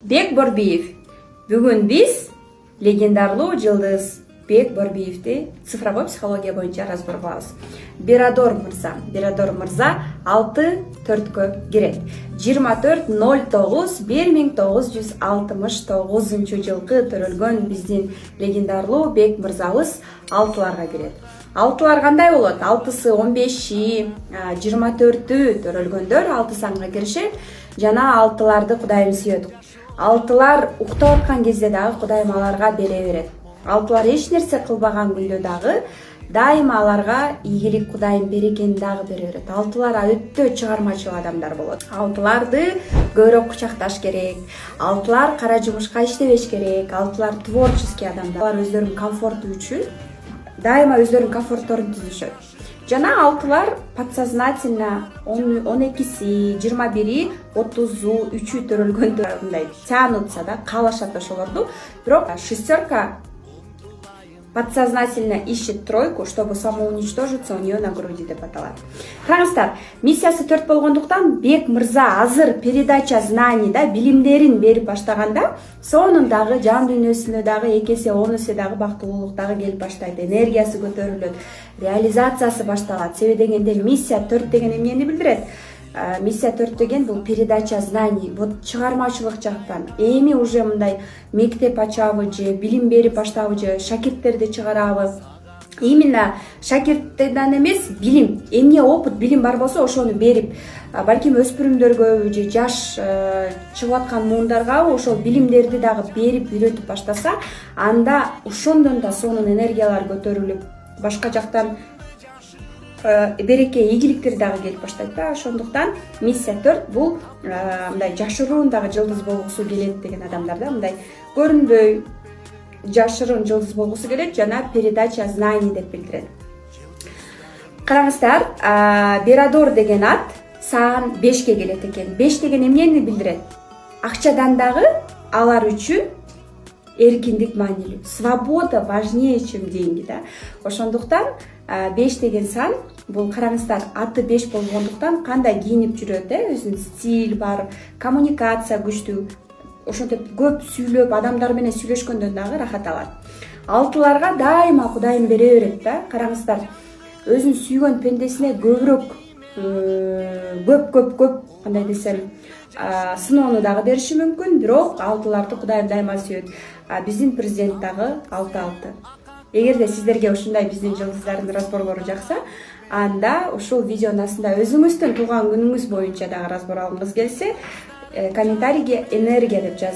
Бек Борбиев. Бүгін біз легендарлуу жылдыз Бек Борбиевди цифровой психология боюнча разбор кылабыз. Бирадор мырза 6-4кө кирет. 24-09-1969 жылкы төрөлгөн биздин легендарлуу Бек мырзабыз 6-ларга кирет. 6-лар кандай болот? 6-сы 15-и, 24-ü төрөлгөндөр 6 санга киришет. Жана 6-ларды Кудайым сүйөт. 6-лар уктап аткан кезде дагы Кудайым аларга бере берет. 6-лар эч нерсе кылбаган күндө дагы дайыма аларга ийгилик Кудайым берекени дагы бере берет. 6-лар өтө чыгармачыл адамдар болот. 6-ларды көбүрөөк кучакташ керек. 6-лар кара жумушка иштебеш керек. 6-лар творческий адамдар. Алар өздөрүнүн комфорту үчүн дайыма өздөрүнүн комфортторун түзүшөт. Жана 6-лар подсознательно 12-си, 21-и, 30-у, 3-ü төрөлгөндө мындай тянутся да, каалашат ошолорду. Бирок шестерка подсознательно ищет тройку, чтобы самоуничтожиться у нее на груди деп аталат. Караңыздар, миссиясы 4 болгондуктан Бек мырза азыр передача знаний да билимдерин берип баштаганда, сонун дагы жан дүйнөсүнө дагы 2 эсе 10 эсе дагы бактылуулук дагы келип баштайт, энергиясы көтөрүлөт, реализациясы башталат. Себеби дегенде миссия 4 деген эмнени билдирет? Миссия 4 деген бул передача знаний, вот чыгармачылык жактан. Эми уже мындай мектеп ачабы же билим берип баштабы же шакирттерди чыгарабы. Именно шакирттерден эмес, билим, эмне опыт, билим бар болсо ошону берип, балким өспүрүмдөргө же жаш чыгып аткан муундарга ошол билимдерди дагы берип үйрөтүп баштаса, анда ошондон да сонун энергиялар көтөрүлүп, башка жактан береке, ийгиликтер дагы келип баштайт да. Ошондуктан миссия 4 бул мындай жашыруун дагы жылдыз болгусу келет деген адамдар да, мындай көрүнбөй жашыруун жылдыз болгусу келет жана передача знаний деп билдирет. Караңыздар, Бирадор деген ат саан 5ке келет экен. 5 деген эмнени билдирет? Акчадан дагы алар үчүн эркиндик маанилүү. Свобода важнее, чем деньги, да. Ошондуктан 5 деген сан, бул караңыздар, аты 5 болгондуктан кандай кийинип жүрөт, өзүнүн стиль бар, коммуникация күчтүү. Ошентип көп сүйлөп, адамдар менен сүйлөшкөндөн дагы рахат алат. 6-ларга дайыма Кудайым бере берет да. Караңыздар, өзүн сүйгөн пендесине көбүрөөк көп кандай десем, сыноону дагы бериши мүмкүн, бирок 6-ларды Кудайым дайыма сүйөт. Биздин президент дагы 6-6. Эгерде сиздерге ушундай биздин жылдыздардын разборлору жакса, анда ушул видеонун астында өзүңүздүн туулган күнүңүз боюнча дагы разбор алгыңыз келсе, комментарийге энергия деп жазып